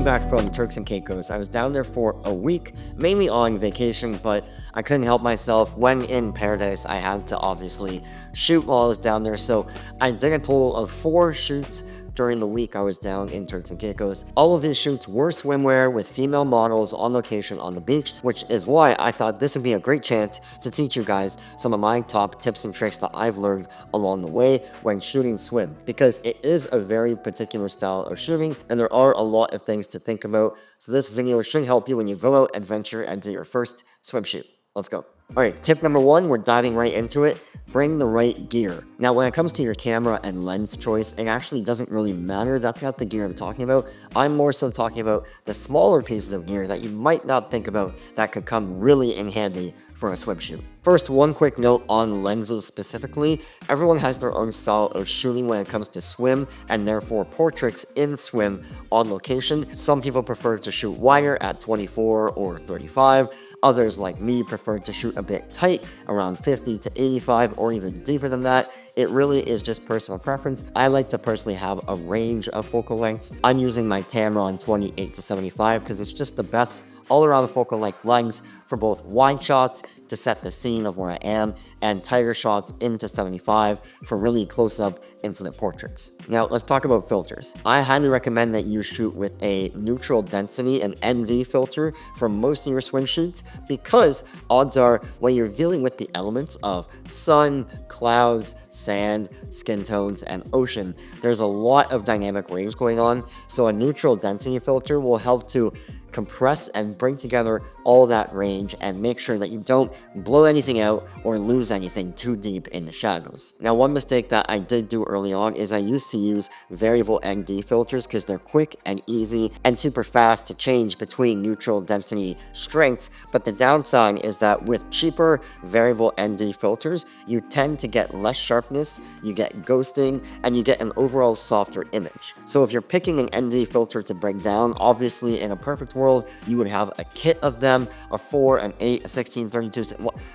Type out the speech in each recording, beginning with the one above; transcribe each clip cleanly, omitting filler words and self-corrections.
came back from Turks and Caicos. I was down there for a week, mainly on vacation, but I couldn't help myself. When in paradise, I had to obviously shoot while I was down there. So I did a total of 4 shoots during the week I was down in Turks and Caicos. All of these shoots were swimwear with female models on location on the beach, which is why I thought this would be a great chance to teach you guys some of my top tips and tricks that I've learned along the way when shooting swim, because it is a very particular style of shooting and there are a lot of things to think about. So this video should help you when you go out, adventure, and do your first swim shoot. Let's go. Alright, tip number 1, we're diving right into it. Bring the right gear. Now, when it comes to your camera and lens choice, it actually doesn't really matter. That's not the gear I'm talking about. I'm more so talking about the smaller pieces of gear that you might not think about that could come really in handy for a swim shoot. First, one quick note on lenses specifically. Everyone has their own style of shooting when it comes to swim, and therefore portraits in swim on location. Some people prefer to shoot wider at 24 or 35. Others, like me, prefer to shoot a bit tight, around 50 to 85 or even deeper than that. It really is just personal preference. I like to personally have a range of focal lengths. I'm using my Tamron 28 to 75 because it's just the best all-around focal length lens for both wide shots to set the scene of where I am, and tighter shots into 75 for really close-up intimate portraits. Now, let's talk about filters. I highly recommend that you shoot with a neutral density, an ND filter, for most of your swim shoots, because odds are when you're dealing with the elements of sun, clouds, sand, skin tones, and ocean, there's a lot of dynamic range going on, so a neutral density filter will help to compress and bring together all that range and make sure that you don't blow anything out or lose anything too deep in the shadows. Now, one mistake that I did do early on is I used to use variable ND filters because they're quick and easy and super fast to change between neutral density strengths, but the downside is that with cheaper variable ND filters, you tend to get less sharpness, you get ghosting, and you get an overall softer image. So if you're picking an ND filter to bring down, obviously in a perfect world, you would have a kit of them, a 4, an 8, a 16, 32,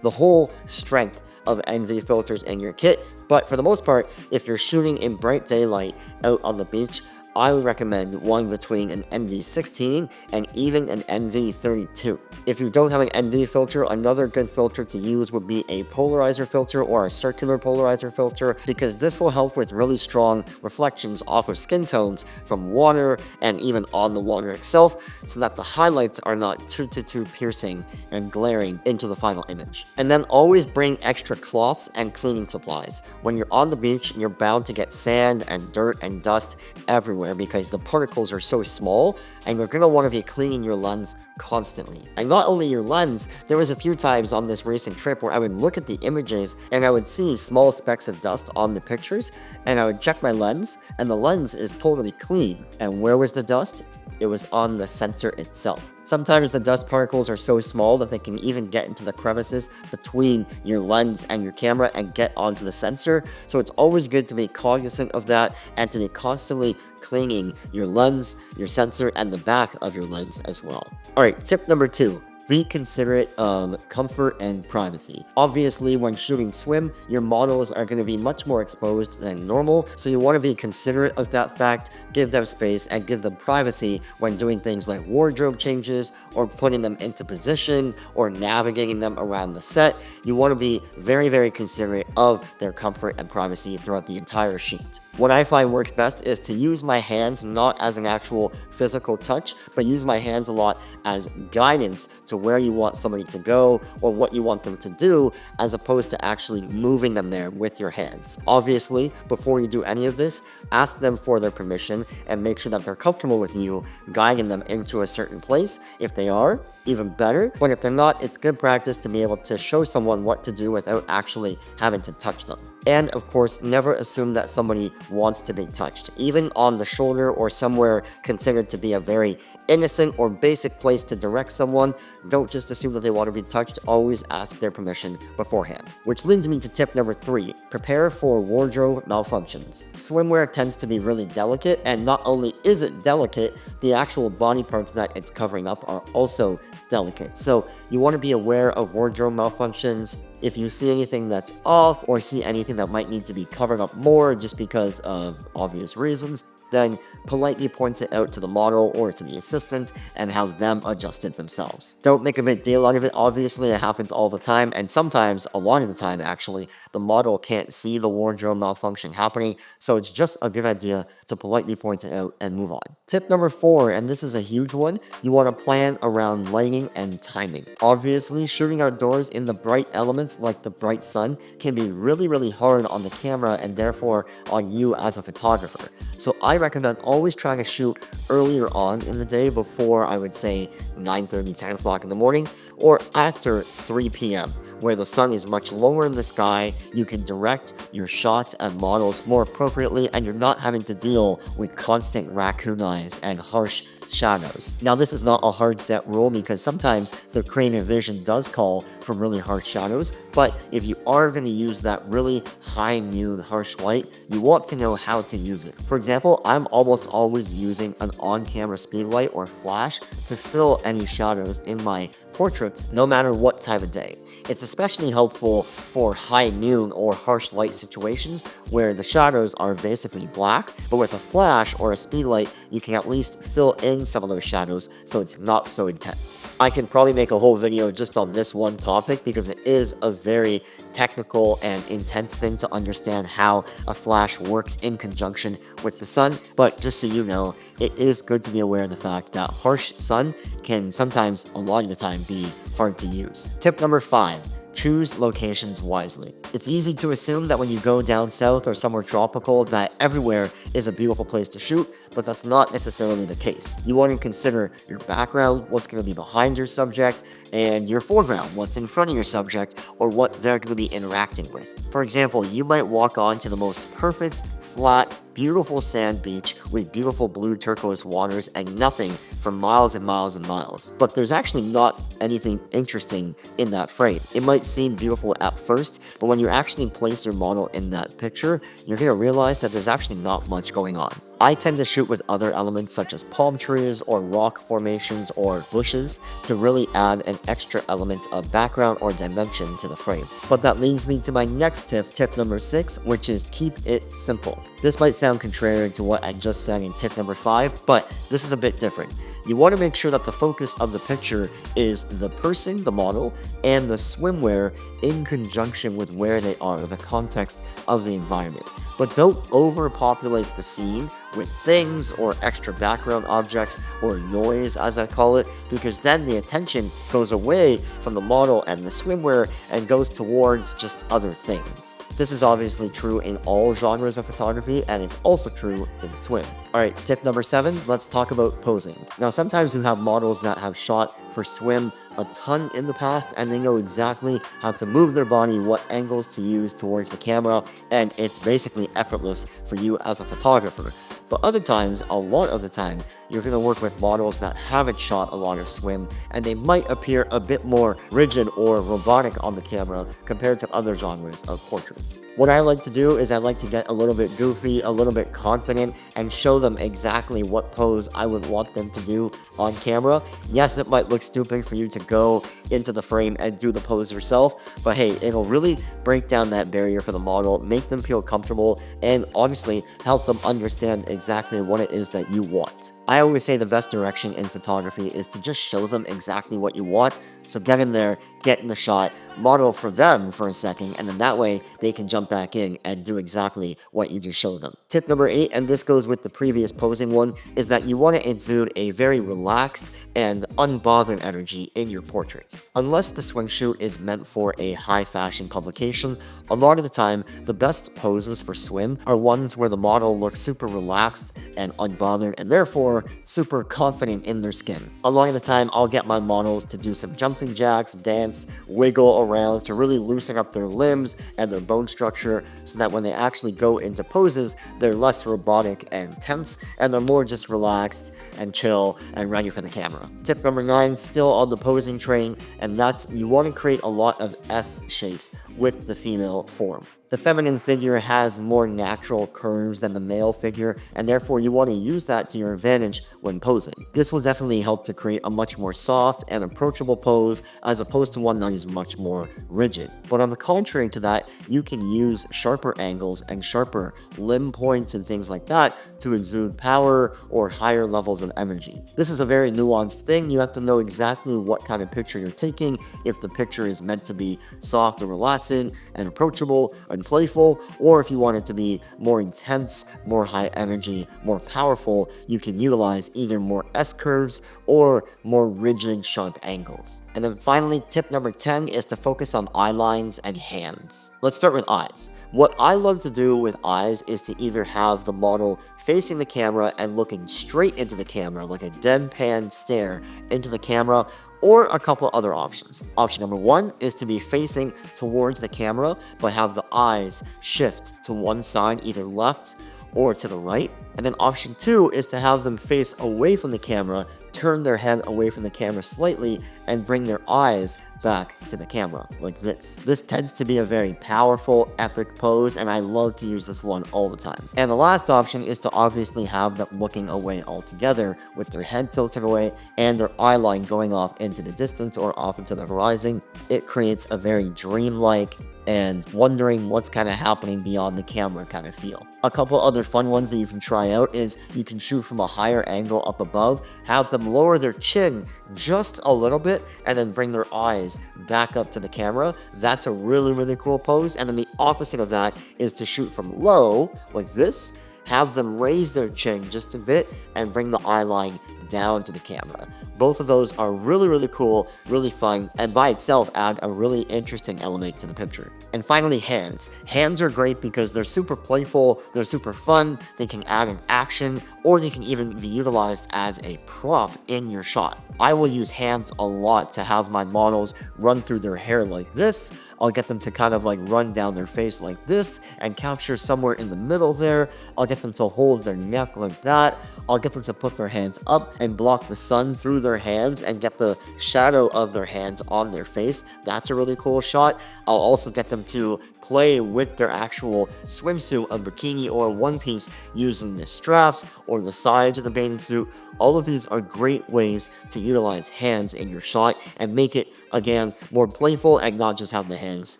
the whole strength of ND filters in your kit. But for the most part, if you're shooting in bright daylight out on the beach, I would recommend one between an ND16 and even an ND32. If you don't have an ND filter, another good filter to use would be a polarizer filter or a circular polarizer filter, because this will help with really strong reflections off of skin tones from water and even on the water itself, so that the highlights are not too piercing and glaring into the final image. And then always bring extra cloths and cleaning supplies. When you're on the beach, you're bound to get sand and dirt and dust everywhere, because the particles are so small and you're going to want to be cleaning your lens constantly. And not only your lens, there was a few times on this recent trip where I would look at the images and I would see small specks of dust on the pictures, and I would check my lens and the lens is totally clean. And where was the dust? It was on the sensor itself. Sometimes the dust particles are so small that they can even get into the crevices between your lens and your camera and get onto the sensor. So it's always good to be cognizant of that and to be constantly cleaning your lens, your sensor, and the back of your lens as well. Alright, tip number 2. Be considerate of comfort and privacy. Obviously, when shooting swim, your models are going to be much more exposed than normal, so you want to be considerate of that fact, give them space, and give them privacy when doing things like wardrobe changes, or putting them into position, or navigating them around the set. You want to be very, very considerate of their comfort and privacy throughout the entire shoot. What I find works best is to use my hands not as an actual physical touch, but use my hands a lot as guidance to where you want somebody to go or what you want them to do, as opposed to actually moving them there with your hands. Obviously, before you do any of this, ask them for their permission and make sure that they're comfortable with you guiding them into a certain place. If they are, even better. But if they're not, it's good practice to be able to show someone what to do without actually having to touch them. And of course, never assume that somebody wants to be touched. Even on the shoulder or somewhere considered to be a very innocent or basic place to direct someone, don't just assume that they want to be touched. Always ask their permission beforehand. Which leads me to tip number 3. Prepare for wardrobe malfunctions. Swimwear tends to be really delicate, and not only is it delicate, the actual body parts that it's covering up are also delicate. So you want to be aware of wardrobe malfunctions. If you see anything that's off or see anything that might need to be covered up more just because of obvious reasons, then politely point it out to the model or to the assistant and have them adjust it themselves. Don't make a big deal out of it. Obviously, it happens all the time, and sometimes, a lot of the time actually, the model can't see the wardrobe malfunction happening, so it's just a good idea to politely point it out and move on. Tip number 4, and this is a huge one, you want to plan around lighting and timing. Obviously, shooting outdoors in the bright elements like the bright sun can be really hard on the camera and therefore on you as a photographer. So I recommend always trying to shoot earlier on in the day before, I would say, 9:30, 10 o'clock in the morning, or after 3 p.m. where the sun is much lower in the sky. You can direct your shots and models more appropriately, and you're not having to deal with constant raccoon eyes and harsh shadows. Now, this is not a hard set rule because sometimes the creative vision does call for really harsh shadows, but if you are going to use that really high noon harsh light, you want to know how to use it. For example, I'm almost always using an on-camera speed light or flash to fill any shadows in my portraits, no matter what time of day. It's especially helpful for high noon or harsh light situations where the shadows are basically black, but with a flash or a speed light, you can at least fill in some of those shadows so it's not so intense. I can probably make a whole video just on this one topic because it is a very technical and intense thing to understand how a flash works in conjunction with the sun, but just so you know, it is good to be aware of the fact that harsh sun can sometimes, a lot of the time, be hard to use. Tip number 5. Choose locations wisely. It's easy to assume that when you go down south or somewhere tropical that everywhere is a beautiful place to shoot, but that's not necessarily the case. You want to consider your background, what's going to be behind your subject, and your foreground, what's in front of your subject, or what they're going to be interacting with. For example, you might walk onto the most perfect, flat, beautiful sand beach with beautiful blue turquoise waters and nothing for miles and miles and miles. But there's actually not anything interesting in that frame. It might seem beautiful at first, but when you actually place your model in that picture, you're going to realize that there's actually not much going on. I tend to shoot with other elements such as palm trees or rock formations or bushes to really add an extra element of background or dimension to the frame. But that leads me to my next tip, tip number 6, which is keep it simple. This might sound contrary to what I just said in tip number 5, but this is a bit different. You want to make sure that the focus of the picture is the person, the model, and the swimwear in conjunction with where they are, the context of the environment. But don't overpopulate the scene with things or extra background objects or noise, as I call it, because then the attention goes away from the model and the swimwear and goes towards just other things. This is obviously true in all genres of photography, and it's also true in swim. Alright, tip number 7, let's talk about posing. Now, sometimes you have models that have shot for swim a ton in the past, and they know exactly how to move their body, what angles to use towards the camera, and it's basically effortless for you as a photographer. But other times, a lot of the time, you're going to work with models that haven't shot a lot of swim, and they might appear a bit more rigid or robotic on the camera compared to other genres of portraits. What I like to do is I like to get a little bit goofy, a little bit confident, and show them exactly what pose I would want them to do on camera. Yes, it might look stupid for you to go into the frame and do the pose yourself, but hey, it'll really break down that barrier for the model, make them feel comfortable, and honestly help them understand exactly what it is that you want. I always say the best direction in photography is to just show them exactly what you want. So get in there, get in the shot, model for them for a second, and then that way they can jump back in and do exactly what you just showed them. Tip number 8, and this goes with the previous posing one, is that you want to exude a very relaxed and unbothered energy in your portraits. Unless the swim shoot is meant for a high fashion publication, a lot of the time the best poses for swim are ones where the model looks super relaxed and unbothered and therefore super confident in their skin. A lot of the time I'll get my models to do some jumping jacks, dance, wiggle around to really loosen up their limbs and their bone structure so that when they actually go into poses, they're less robotic and tense and they're more just relaxed and chill and ready for the camera. Tip number 9, still on the posing train, and that's you want to create a lot of S shapes with the female form. The feminine figure has more natural curves than the male figure, and therefore you want to use that to your advantage when posing. This will definitely help to create a much more soft and approachable pose as opposed to one that is much more rigid. But on the contrary to that, you can use sharper angles and sharper limb points and things like that to exude power or higher levels of energy. This is a very nuanced thing. You have to know exactly what kind of picture you're taking, if the picture is meant to be soft and relaxing and approachable and playful, or if you want it to be more intense, more high energy, more powerful, you can utilize either more S-curves or more rigid, sharp angles. And then finally, tip number 10 is to focus on eye lines and hands. Let's start with eyes. What I love to do with eyes is to either have the model facing the camera and looking straight into the camera, like a deadpan stare into the camera, or a couple other options. Option number 1 is to be facing towards the camera, but have the eyes shift to one side, either left or to the right. And then option 2 is to have them face away from the camera, turn their head away from the camera slightly, and bring their eyes back to the camera, like this. This tends to be a very powerful, epic pose, and I love to use this one all the time. And the last option is to obviously have them looking away altogether, with their head tilted away and their eye line going off into the distance or off into the horizon. It creates a very dreamlike and wondering what's kind of happening beyond the camera kind of feel. A couple other fun ones that you can try out is you can shoot from a higher angle up above, have them lower their chin just a little bit, and then bring their eyes back up to the camera. That's a really cool pose. And then the opposite of that is to shoot from low, like this, have them raise their chin just a bit and bring the eye line down to the camera. Both of those are really cool, really fun, and by itself add a really interesting element to the picture. And finally, hands. Hands are great because they're super playful, they're super fun, they can add an action, or they can even be utilized as a prop in your shot. I will use hands a lot to have my models run through their hair like this. I'll get them to kind of like run down their face like this and capture somewhere in the middle there. I'll get them to hold their neck like that. I'll get them to put their hands up and block the sun through their hands and get the shadow of their hands on their face. That's a really cool shot. I'll also get them to play with their actual swimsuit, a bikini, or a one piece using the straps or the sides of the bathing suit. All of these are great ways to utilize hands in your shot and make it, again, more playful and not just have the hands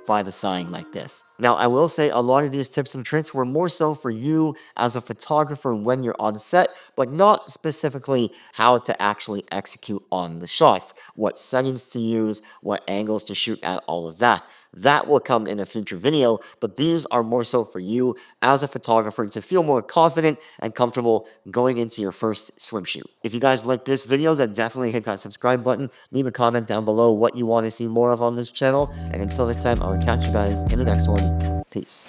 by the side like this. Now, I will say a lot of these tips and tricks were more so for you as a photographer when you're on set, but not specifically how to actually execute on the shots, what settings to use, what angles to shoot at, all of that. That will come in a future video, but these are more so for you as a photographer to feel more confident and comfortable going into your first swim shoot. If you guys like this video, then definitely hit that subscribe button. Leave a comment down below what you want to see more of on this channel. And until next time, I will catch you guys in the next one. Peace.